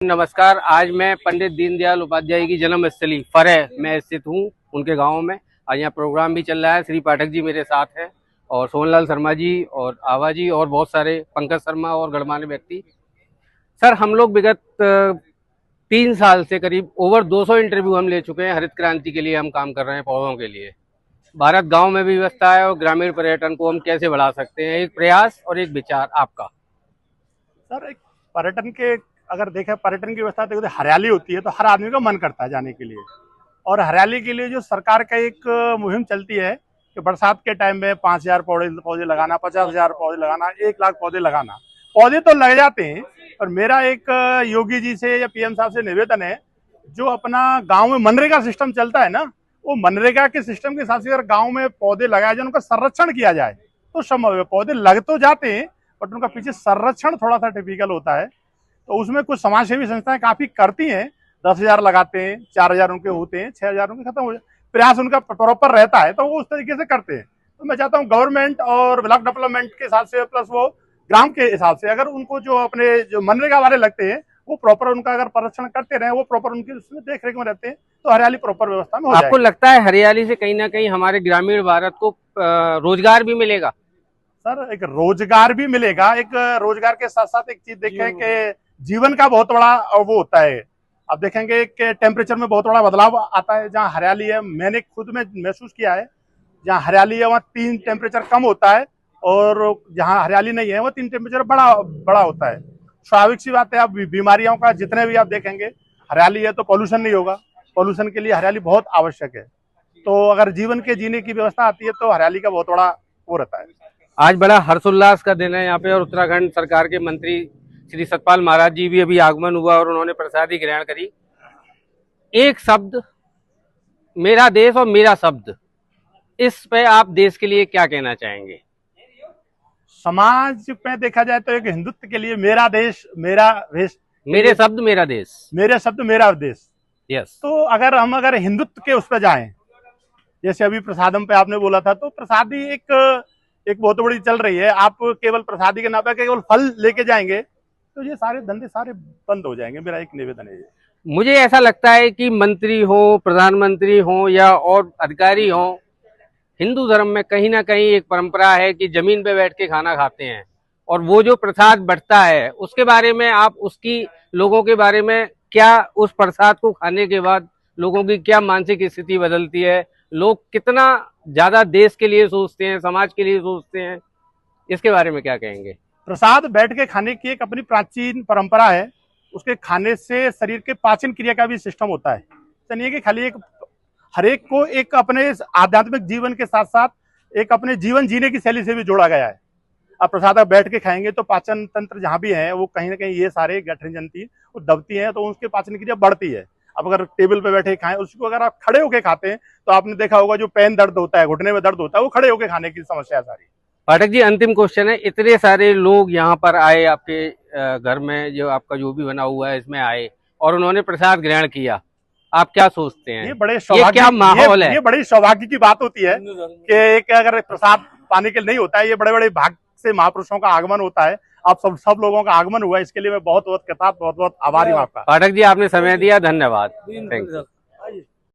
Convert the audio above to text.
नमस्कार। आज मैं पंडित दीनदयाल उपाध्याय की जन्मस्थली फरह में स्थित हूँ, उनके गांव में। आज यहाँ प्रोग्राम भी चल रहा है। श्री पाठक जी मेरे साथ हैं और सोनलाल शर्मा जी और आवा जी और बहुत सारे पंकज शर्मा और गणमान्य व्यक्ति। सर, हम लोग विगत 3 साल से करीब ओवर 200 इंटरव्यू हम ले चुके हैं। हरित क्रांति के लिए हम काम कर रहे हैं, पौधों के लिए। भारत गाँव में भी व्यवस्था है और ग्रामीण पर्यटन को हम कैसे बढ़ा सकते हैं, एक प्रयास और एक विचार आपका। सर, एक पर्यटन के अगर देखें, पर्यटन की व्यवस्था देखो, हरियाली होती है तो हर आदमी का मन करता है जाने के लिए। और हरियाली के लिए जो सरकार का एक मुहिम चलती है कि बरसात के टाइम में 5,000 पौधे लगाना, 50,000 पौधे लगाना, 1,00,000 पौधे लगाना। पौधे तो लग जाते हैं, और मेरा एक योगी जी से या पीएम साहब से निवेदन है, जो अपना गाँव में मनरेगा सिस्टम चलता है ना, वो मनरेगा के सिस्टम के हिसाब से अगर गाँव में पौधे लगाए जाए, उनका संरक्षण किया जाए तो संभव है। पौधे लग तो जाते हैं बट उनका पीछे संरक्षण थोड़ा सा टिपिकल होता है। तो उसमें कुछ समाजसेवी संस्थाएं काफी करती हैं। 10,000 लगाते हैं, 4,000 उनके होते हैं, 6,000 उनके खत्म हो जाए, प्रयास उनका प्रॉपर रहता है, तो वो उस तरीके से करते हैं। तो मैं चाहता हूँ गवर्नमेंट और ब्लॉक डेवलपमेंट के हिसाब से प्लस वो ग्राम के हिसाब से, अगर उनको जो अपने जो मनरेगा वाले लगते हैं वो प्रॉपर उनका अगर संरक्षण करते रहे, वो प्रॉपर उनकी उसमें देख रेख में रहते हैं, तो हरियाली प्रॉपर व्यवस्था में हो जाएगी। आपको लगता है हरियाली से कहीं ना कहीं हमारे ग्रामीण भारत को रोजगार भी मिलेगा? सर, एक रोजगार भी मिलेगा। एक रोजगार के साथ साथ एक चीज देखें कि जीवन का बहुत बड़ा वो होता है। आप देखेंगे कि टेम्परेचर में बहुत बड़ा बदलाव आता है जहाँ हरियाली है। मैंने खुद में महसूस किया है, जहाँ हरियाली है वहाँ 3 टेम्परेचर कम होता है, और जहाँ हरियाली नहीं है वहाँ 3 टेम्परेचर बड़ा बड़ा होता है। स्वाभाविक सी बात है। आप बीमारियों का जितने भी आप देखेंगे, हरियाली है तो पॉल्यूशन नहीं होगा। पॉल्यूशन के लिए हरियाली बहुत आवश्यक है। तो अगर जीवन के जीने की व्यवस्था आती है तो हरियाली का बहुत बड़ा वो रहता है। आज बड़ा हर्षोल्लास का दिन है यहाँ पे, और उत्तराखंड सरकार के मंत्री श्री सतपाल महाराज जी भी अभी आगमन हुआ और उन्होंने प्रसादी ग्रहण करी। एक शब्द, मेरा देश और मेरा शब्द, इस पे आप देश के लिए क्या कहना चाहेंगे? समाज में देखा जाए तो एक हिंदुत्व के लिए मेरा देश मेरा देश, मेरे शब्द मेरा देश, मेरे शब्द मेरा देश। यस। तो अगर हिंदुत्व के उस पर जाएं, जैसे अभी प्रसादम पे आपने बोला था, तो प्रसादी एक बहुत बड़ी चल रही है। आप केवल प्रसादी के नाम पे केवल फल लेके जाएंगे तो ये सारे धंधे सारे बंद हो जाएंगे। मेरा एक निवेदन है ये। मुझे ऐसा लगता है कि मंत्री हो, प्रधानमंत्री हो या और अधिकारी हो, हिंदू धर्म में कहीं ना कहीं एक परंपरा है कि जमीन पे बैठ के खाना खाते हैं, और वो जो प्रसाद बंटता है उसके बारे में आप उसकी लोगों के बारे में क्या, उस प्रसाद को खाने के बाद लोगों की क्या मानसिक स्थिति बदलती है, लोग कितना ज्यादा देश के लिए सोचते हैं, समाज के लिए सोचते हैं, इसके बारे में क्या कहेंगे? प्रसाद बैठ के खाने की एक अपनी प्राचीन परंपरा है। उसके खाने से शरीर के पाचन क्रिया का भी सिस्टम होता है। नहीं कि खाली एक हरेक को एक अपने आध्यात्मिक जीवन के साथ साथ एक अपने जीवन जीने की शैली से भी जोड़ा गया है। अब प्रसाद आप बैठ के खाएंगे तो पाचन तंत्र जहाँ भी है वो कहीं ना कहीं ये सारे गठन जनती वो दबती है, तो उसके पाचन क्रिया बढ़ती है। अब अगर टेबल पे बैठे खाएं, उसको अगर आप खड़े होके खाते हैं तो आपने देखा होगा जो पैन दर्द होता है, घुटने में दर्द होता है, वो खड़े होके खाने की समस्या है सारी। पाठक जी, अंतिम क्वेश्चन है। इतने सारे लोग यहाँ पर आए आपके घर में, जो आपका जो भी बना हुआ है इसमें आए और उन्होंने प्रसाद ग्रहण किया, आप क्या सोचते हैं? ये बड़े सौभाग्य, क्या माहौल है? ये बड़ी सौभाग्य की बात होती है कि एक अगर प्रसाद पाने के लिए नहीं होता है, ये बड़े बड़े भाग से महापुरुषों का आगमन होता है। आप सब लोगों का आगमन हुआ, इसके लिए मैं बहुत बहुत कृतज्ञ, बहुत बहुत आभारी हूँ आपका। पाठक जी, आपने समय दिया, धन्यवाद। Thank you.